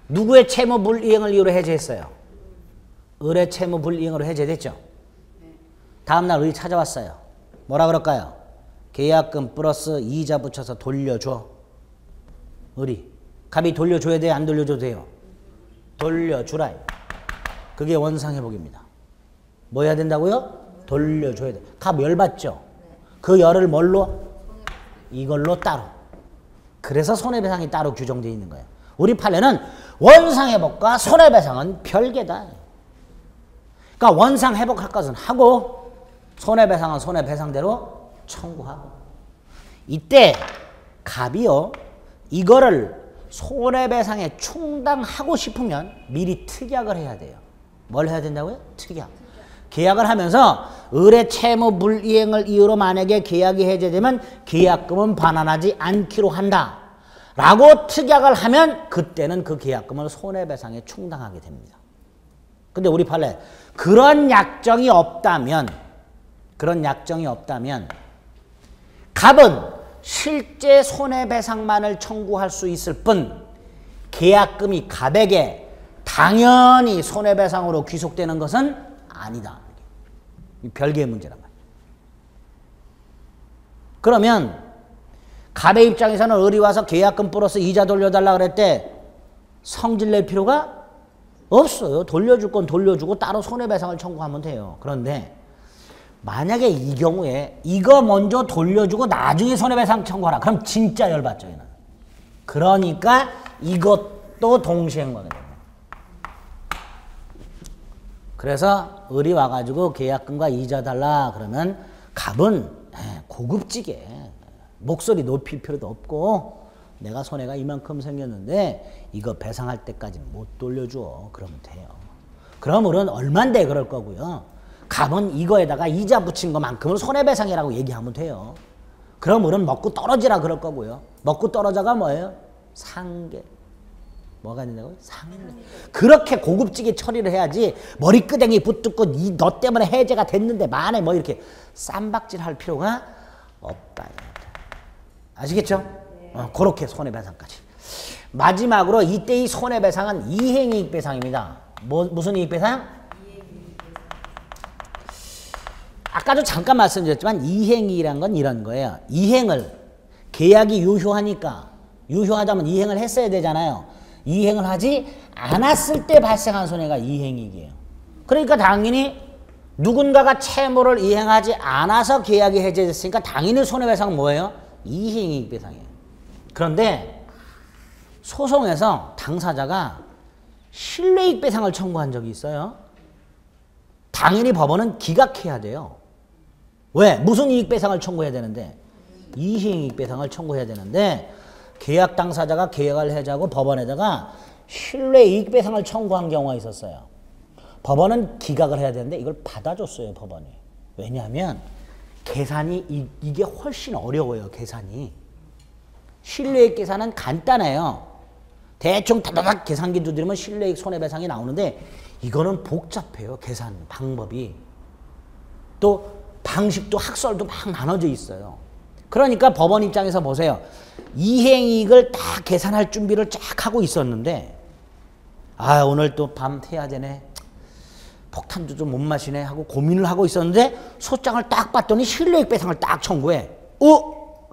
누구의 채무 불이행을 이유로 해제했어요? 을의 채무 불이행으로 해제됐죠. 다음날 을이 찾아왔어요. 뭐라 그럴까요? 계약금 플러스 이자 붙여서 돌려줘. 을이. 갑이 돌려줘야 돼요? 안 돌려줘도 돼요? 돌려주라. 그게 원상회복입니다. 뭐 해야 된다고요? 돌려줘야 돼. 갑 열받죠? 그 열을 뭘로? 이걸로 따로. 그래서 손해배상이 따로 규정되어 있는 거예요. 우리 판례는 원상회복과 손해배상은 별개다. 그러니까 원상회복할 것은 하고 손해배상은 손해배상대로 청구하고. 이때 갑이요, 이거를 손해배상에 충당하고 싶으면 미리 특약을 해야 돼요. 뭘 해야 된다고요? 특약. 계약을 하면서 을의 채무 불이행을 이유로 만약에 계약이 해제되면 계약금은 반환하지 않기로 한다 라고 특약을 하면 그때는 그 계약금을 손해배상에 충당하게 됩니다. 근데 우리 판례 그런 약정이 없다면 갑은 실제 손해배상만을 청구할 수 있을 뿐 계약금이 갑에게 당연히 손해배상으로 귀속되는 것은 아니다. 별개의 문제란 말이에요. 그러면 갑의 입장에서는 을이 와서 계약금 플러스 이자 돌려달라 그랬대. 성질 낼 필요가 없어요. 돌려줄 건 돌려주고 따로 손해배상을 청구하면 돼요. 그런데 만약에 이 경우에 이거 먼저 돌려주고 나중에 손해배상 청구하라. 그럼 진짜 열받죠. 얘는. 그러니까 이것도 동시행하게 됩니다. 그래서 을이 와가지고 계약금과 이자 달라 그러면 갑은 고급지게 목소리 높일 필요도 없고 내가 손해가 이만큼 생겼는데 이거 배상할 때까지 못 돌려줘. 그러면 돼요. 그럼 을은 얼만데 그럴 거고요. 갑은 이거에다가 이자 붙인 것만큼을 손해배상이라고 얘기하면 돼요. 그럼 을은 먹고 떨어지라 그럴 거고요. 먹고 떨어져가 뭐예요? 상계. 뭐가 된다고요? 상계. 그렇게 고급지게 처리를 해야지 머리끄댕이 붙듣고 너 때문에 해제가 됐는데 만에 뭐 이렇게 쌈박질 할 필요가 없다. 아시겠죠? 그렇게 손해배상까지. 마지막으로 이때의 손해배상은 이행이익배상입니다. 무슨 이익배상? 아까도 잠깐 말씀드렸지만 이행이익이란 건 이런 거예요. 이행을 계약이 유효하다면 이행을 했어야 되잖아요. 이행을 하지 않았을 때 발생한 손해가 이행이익이에요. 그러니까 당연히 누군가가 채무를 이행하지 않아서 계약이 해제됐으니까 당연히 손해배상은 뭐예요? 이행이익배상이에요. 그런데 소송에서 당사자가 실내이익배상을 청구한 적이 있어요. 당연히 법원은 기각해야 돼요. 왜? 무슨 이익배상을 청구해야 되는데? 이행이익배상을 청구해야 되는데 계약 당사자가 계약을 해자고 법원에다가 실내이익배상을 청구한 경우가 있었어요. 법원은 기각을 해야 되는데 이걸 받아줬어요, 법원이. 왜냐하면 계산이 이게 훨씬 어려워요, 계산이. 실내이익 계산은 간단해요. 대충 다다닥 계산기 두드리면 실내이익 손해배상이 나오는데 이거는 복잡해요, 계산 방법이. 또 방식도 학설도 막 나눠져 있어요. 그러니까 법원 입장에서 보세요. 이행이익을 다 계산할 준비를 쫙 하고 있었는데 아 오늘 또 밤 새야 되네. 폭탄도 좀 못 마시네 하고 고민을 하고 있었는데 소장을 딱 봤더니 실내이익배상을 딱 청구해.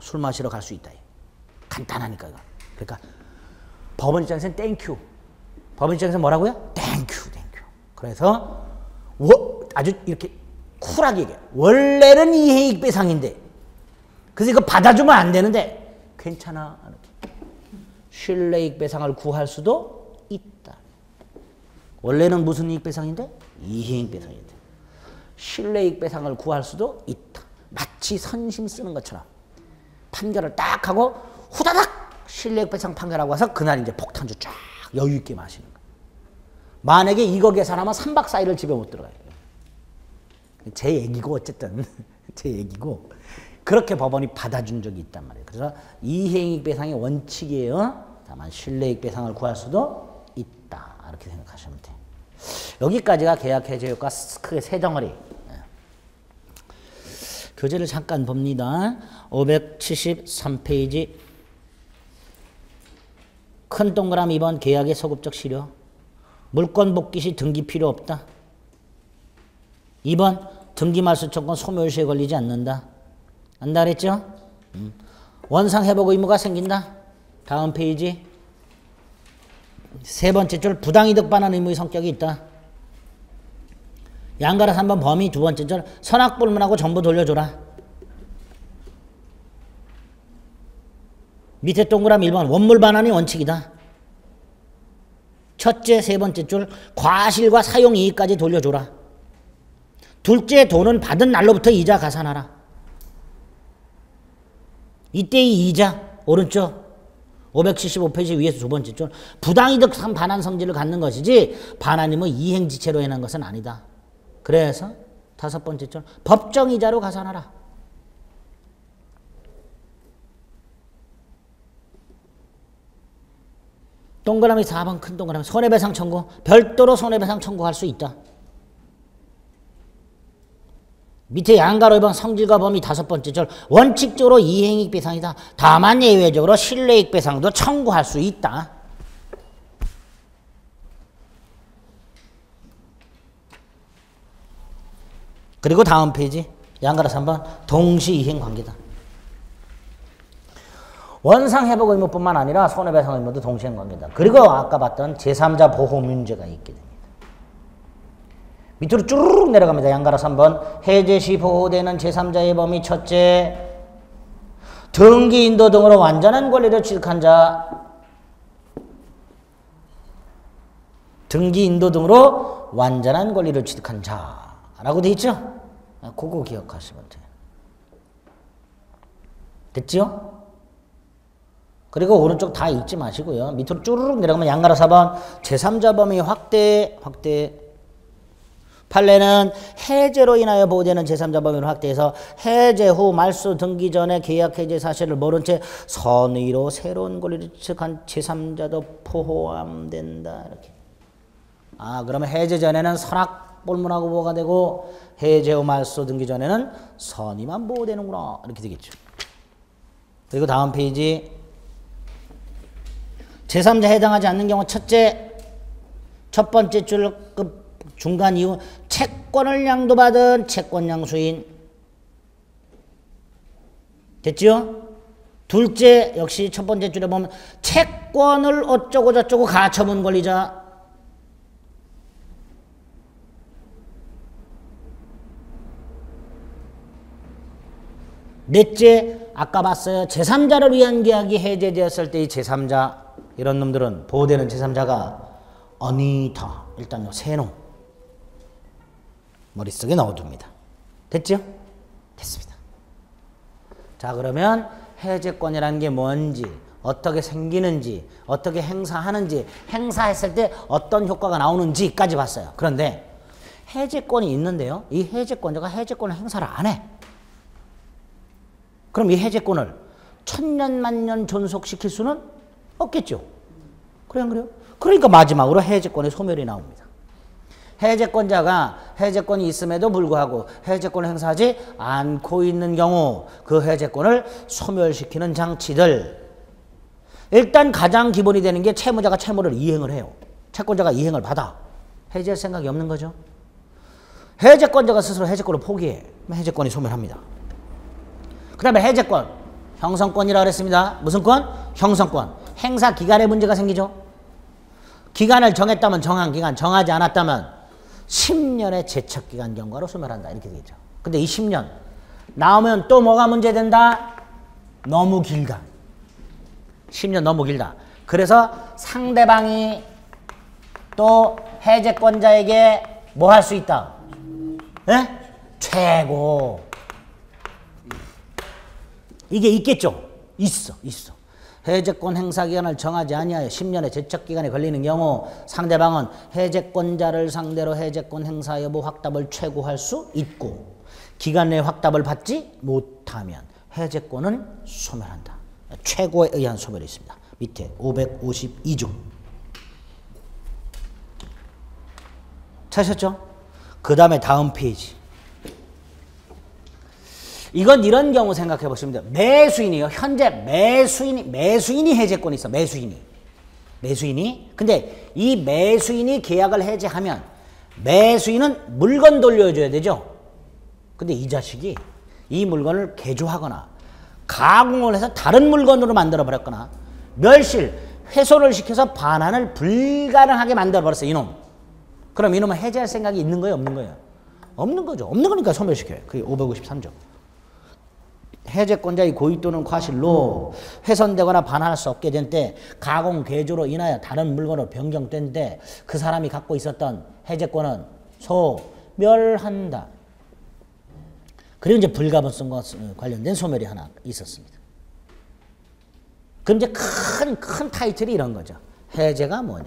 술 마시러 갈 수 있다. 간단하니까 이거. 그러니까 법원 입장에서는 땡큐. 법원 입장에서는 뭐라고요? 땡큐. 그래서 아주 이렇게 쿨하게 얘기해. 원래는 이행이익배상인데 그래서 이거 받아주면 안 되는데 괜찮아. 실내이익배상을 구할 수도 있다. 원래는 무슨 이익배상인데? 이행이익배상인데 실내이익배상을 구할 수도 있다. 마치 선심 쓰는 것처럼 판결을 딱 하고 후다닥 실내이익배상 판결하고 와서 그날 이제 폭탄주 쫙 여유 있게 마시는 거야. 만약에 이거 계산하면 3박 4일을 집에 못 들어가요. 제 얘기고 어쨌든 제 얘기고 그렇게 법원이 받아준 적이 있단 말이에요. 그래서 이행이익배상의 원칙이에요. 다만 실내이익배상을 구할 수도 있다. 이렇게 생각하시면 돼요. 여기까지가 계약해제효과 크게 세 덩어리. 교재를 잠깐 봅니다. 573페이지 큰 동그라미 2번 계약의 소급적 실효. 물권 복귀 시 등기 필요 없다. 2번 등기 말소 청구는 소멸시에 걸리지 않는다. 안다 그랬죠? 원상 회복 의무가 생긴다. 다음 페이지. 세 번째 줄 부당이득 반환 의무의 성격이 있다. 양가라 3번 범위. 두 번째 줄 선악불문하고 전부 돌려줘라. 밑에 동그라미 1번 원물 반환이 원칙이다. 첫째 세 번째 줄 과실과 사용 이익까지 돌려줘라. 둘째 돈은 받은 날로부터 이자 가산하라. 이때의 이자 오른쪽 575페이지 위에서 두 번째 줄 부당이득 반환 성질을 갖는 것이지 반환임의 이행지체로 해놓은 것은 아니다. 그래서 다섯 번째 줄 법정이자로 가산하라. 동그라미 4번 큰 동그라미 손해배상 청구 별도로 손해배상 청구할 수 있다. 밑에 양가로 2번 성질과 범위 다섯 번째 줄 원칙적으로 이행이익배상이다. 다만 예외적으로 실내이익배상도 청구할 수 있다. 그리고 다음 페이지 양가로 3번 동시이행관계다. 원상회복 의무뿐만 아니라 손해배상 의무도 동시행관계다. 그리고 아까 봤던 제3자 보호 문제가 있게 됩니다. 밑으로 쭈르륵 내려갑니다. 양가로 3번 해제 시 보호되는 제3자의 범위 첫째 등기 인도 등으로 완전한 권리를 취득한 자 등기 인도 등으로 완전한 권리를 취득한 자라고 돼 있죠? 그거 기억하시면 돼요. 됐죠? 그리고 오른쪽 다 읽지 마시고요. 밑으로 쭈르륵 내려가면 양가로 4번 제3자 범위 확대 판례는 해제로 인하여 보호되는 제3자 범위를 확대해서 해제 후 말소 등기 전에 계약 해제 사실을 모른 채 선의로 새로운 권리를 취득한 제3자도 포함된다. 이렇게. 그러면 해제 전에는 선악불문하고 보호가 되고 해제 후 말소 등기 전에는 선의만 보호되는구나. 이렇게 되겠죠. 그리고 다음 페이지 제3자 해당하지 않는 경우 첫째 첫 번째 줄 중간 이후 채권을 양도받은 채권 양수인 됐죠? 둘째 역시 첫 번째 줄에 보면 채권을 어쩌고 저쩌고 가처분 권리자 넷째 아까 봤어요. 제3자를 위한 계약이 해제되었을 때 이 제3자 이런 놈들은 보호되는 제3자가 어니터 일단요 세놈 머릿속에 넣어둡니다. 됐죠? 됐습니다. 자 그러면 해제권이라는 게 뭔지 어떻게 생기는지 어떻게 행사하는지 행사했을 때 어떤 효과가 나오는지까지 봤어요. 그런데 해제권이 있는데요. 이 해제권자가 해제권을 행사를 안 해. 그럼 이 해제권을 천년 만년 존속시킬 수는 없겠죠. 그래요, 안 그래요? 그러니까 마지막으로 해제권의 소멸이 나옵니다. 해제권자가 해제권이 있음에도 불구하고 해제권을 행사하지 않고 있는 경우 그 해제권을 소멸시키는 장치들. 일단 가장 기본이 되는 게 채무자가 채무를 이행을 해요. 채권자가 이행을 받아. 해제할 생각이 없는 거죠. 해제권자가 스스로 해제권을 포기해. 해제권이 소멸합니다. 그 다음에 해제권, 형성권이라고 그랬습니다. 무슨 권? 형성권. 행사 기간에 문제가 생기죠. 기간을 정했다면 정한 기간, 정하지 않았다면 10년의 제척기간 경과로 소멸한다. 이렇게 되겠죠. 근데 이 10년 나오면 또 뭐가 문제된다? 너무 길다. 10년 너무 길다. 그래서 상대방이 또 해제권자에게 뭐 할 수 있다? 예? 최고. 이게 있겠죠? 있어. 해제권 행사 기간을 정하지 아니하여 10년의 제척 기간이 걸리는 경우 상대방은 해제권자를 상대로 해제권 행사 여부 확답을 최고할 수 있고 기간 내에 확답을 받지 못하면 해제권은 소멸한다. 최고에 의한 소멸이 있습니다. 밑에 552조. 찾으셨죠? 그 다음에 다음 페이지. 이건 이런 경우 생각해 보시면 돼요. 매수인이요. 현재 매수인이 해제권이 있어. 매수인이. 근데 이 매수인이 계약을 해제하면 매수인은 물건 돌려줘야 되죠. 근데 이 자식이 이 물건을 개조하거나 가공을 해서 다른 물건으로 만들어 버렸거나 멸실, 훼손을 시켜서 반환을 불가능하게 만들어 버렸어요. 이놈. 그럼 이놈은 해제할 생각이 있는 거예요? 없는 거예요? 없는 거죠. 없는 거니까 소멸시켜요. 그게 553조. 해제권자의 고의 또는 과실로 훼손되거나 반환할 수 없게 된 때 가공 개조로 인하여 다른 물건으로 변경된 때 그 사람이 갖고 있었던 해제권은 소멸한다. 그리고 이제 불가분성과 관련된 소멸이 하나 있었습니다. 그럼 이제 큰 타이틀이 이런 거죠. 해제가 뭐냐?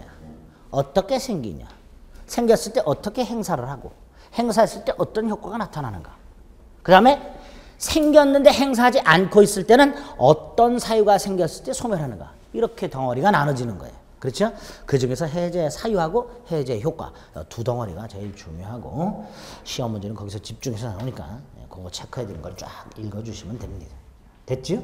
어떻게 생기냐? 생겼을 때 어떻게 행사를 하고 행사했을 때 어떤 효과가 나타나는가? 그 다음에 생겼는데 행사하지 않고 있을 때는 어떤 사유가 생겼을 때 소멸하는가. 이렇게 덩어리가 나눠지는 거예요. 그렇죠? 그 중에서 해제 사유하고 해제 효과 두 덩어리가 제일 중요하고 시험 문제는 거기서 집중해서 나오니까 그거 체크해 드린 걸 쫙 읽어주시면 됩니다. 됐죠?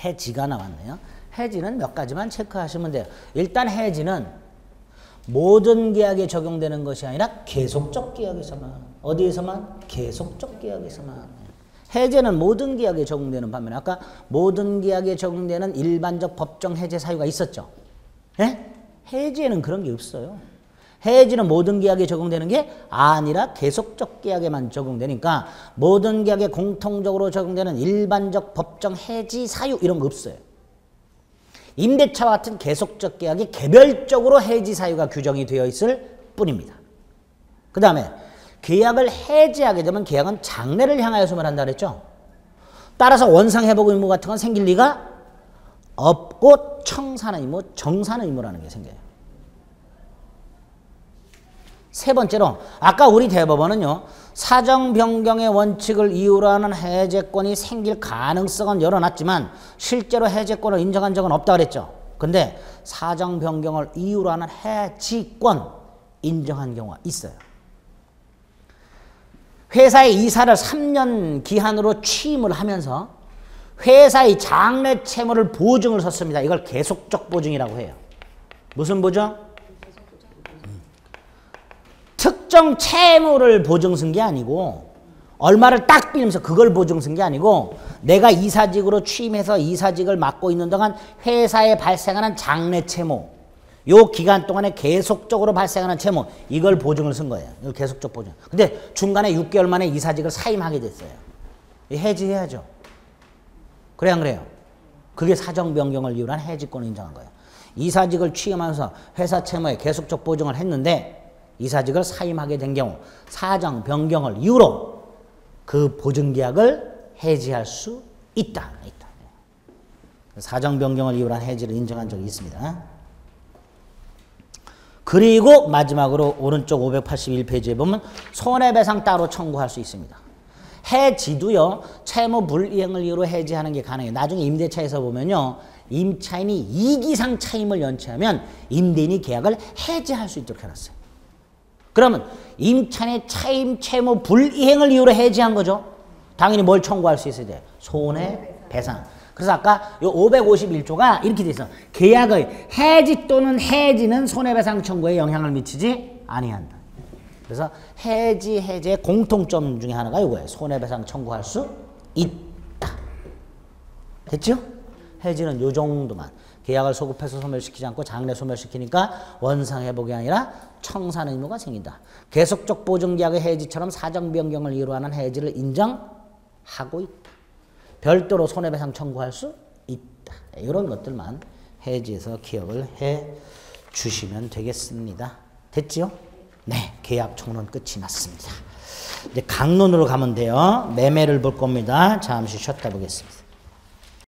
해지가 나왔네요. 해지는 몇 가지만 체크하시면 돼요. 일단 해지는 모든 계약에 적용되는 것이 아니라 계속적 계약에서만. 어디에서만? 계속적 계약에서만. 해제는 모든 계약에 적용되는 반면에 아까 모든 계약에 적용되는 일반적 법정 해제 사유가 있었죠. 예? 해지에는 그런 게 없어요. 해지는 모든 계약에 적용되는 게 아니라 계속적 계약에만 적용되니까 모든 계약에 공통적으로 적용되는 일반적 법정 해지 사유 이런 거 없어요. 임대차와 같은 계속적 계약이 개별적으로 해지 사유가 규정이 되어 있을 뿐입니다. 그 다음에 계약을 해지하게 되면 계약은 장래를 향하여 소멸한다 그랬죠. 따라서 원상회복 의무 같은 건 생길 리가 없고 청산의 의무, 정산의 의무라는 게 생겨요. 세 번째로 아까 우리 대법원은요. 사정 변경의 원칙을 이유로 하는 해제권이 생길 가능성은 열어놨지만 실제로 해제권을 인정한 적은 없다 그랬죠. 근데 사정 변경을 이유로 하는 해지권 인정한 경우가 있어요. 회사의 이사를 3년 기한으로 취임을 하면서 회사의 장래 채무를 보증을 섰습니다. 이걸 계속적 보증이라고 해요. 무슨 보증? 특정 채무를 보증 쓴 게 아니고 얼마를 딱 빌면서 그걸 보증 쓴 게 아니고 내가 이사직으로 취임해서 이사직을 맡고 있는 동안 회사에 발생하는 장래 채무 요 기간 동안에 계속적으로 발생하는 채무 이걸 보증을 쓴 거예요. 이걸 계속적 보증. 근데 중간에 6개월 만에 이사직을 사임하게 됐어요. 해지해야죠. 그래 안 그래요? 그게 사정 변경을 이유로 한 해지권을 인정한 거예요. 이사직을 취임하면서 회사 채무에 계속적 보증을 했는데 이사직을 사임하게 된 경우 사정 변경을 이유로 그 보증계약을 해지할 수 있다. 사정 변경을 이유로 한 해지를 인정한 적이 있습니다. 그리고 마지막으로 오른쪽 581페이지에 보면 손해배상 따로 청구할 수 있습니다. 해지도요, 채무 불이행을 이유로 해지하는 게 가능해요. 나중에 임대차에서 보면요, 임차인이 이기상 차임을 연체하면 임대인이 계약을 해지할 수 있도록 해놨어요. 그러면 임차인의 차임 채무 불이행을 이유로 해지한 거죠. 당연히 뭘 청구할 수 있어야 돼요? 손해배상. 그래서 아까 요 551조가 이렇게 돼 있어. 계약의 해지 또는 해지는 손해배상 청구에 영향을 미치지 아니한다. 그래서 해지, 해제의 공통점 중에 하나가 이거예요. 손해배상 청구할 수 있다. 됐죠? 해지는 요 정도만. 계약을 소급해서 소멸시키지 않고 장래 소멸시키니까 원상회복이 아니라 청산 의무가 생긴다. 계속적 보증계약의 해지처럼 사정 변경을 이유로 하는 해지를 인정하고 있다. 별도로 손해배상 청구할 수 있다. 이런 것들만 해지에서 기억을 해 주시면 되겠습니다. 됐지요? 네, 계약 총론 끝이 났습니다. 이제 강론으로 가면 돼요. 매매를 볼 겁니다. 잠시 쉬었다 보겠습니다.